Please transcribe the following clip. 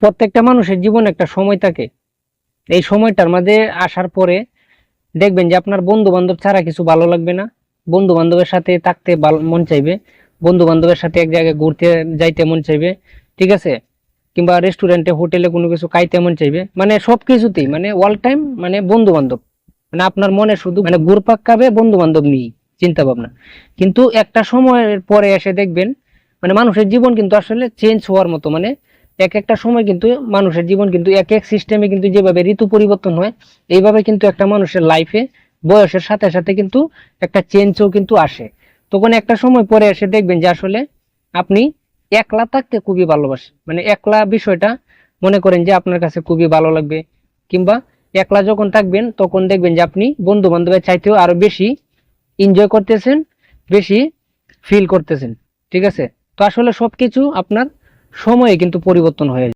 প্রত্যেকটা মানুষের জীবনে একটা সময় থাকে, এই সময়টার মাঝে আসার পরে দেখবেন যে আপনার বন্ধু বান্ধব ছাড়া কিছু ভালো লাগবে না, বন্ধু বান্ধবের সাথে থাকতে মন চাইবে, বন্ধু বান্ধবের সাথে এক জায়গায় ঘুরতে যাইতে মন চাইবে, ঠিক আছে, কিংবা রেস্টুরেন্টে হোটেলে কোনো কিছু খাইতে মন চাইবে, মানে সবকিছুতেই মানে অল টাইম মানে বন্ধু বান্ধব, মানে আপনার মনে শুধু মানে ঘুরপাক খাবে বন্ধু বান্ধব নিয়ে চিন্তা ভাবনা। কিন্তু একটা সময়ের পরে এসে দেখবেন মানে মানুষের জীবন কিন্তু আসলে চেঞ্জ হওয়ার মতো, মানে এক একটা সময় কিন্তু মানুষের জীবন কিন্তু এক এক সিস্টেমে কিন্তু যেভাবে ঋতু পরিবর্তন হয়, এইভাবে কিন্তু একটা মানুষের লাইফে বয়সের সাথে সাথে কিন্তু একটা চেঞ্জও কিন্তু আসে। তখন একটা সময় পরে এসে দেখবেন যে আসলে আপনি একলা থাকতে খুবই ভালোবাসেন, মানে একলা বিষয়টা মনে করেন যে আপনার কাছে খুবই ভালো লাগবে, কিংবা একলা যখন থাকবেন তখন দেখবেন যে আপনি বন্ধু বান্ধবের চাইতেও আরো বেশি এনজয় করতেছেন, বেশি ফিল করতেছেন, ঠিক আছে। তো আসলে সবকিছু আপনার সময়ে কিন্তু পরিবর্তন হয়ে যায়।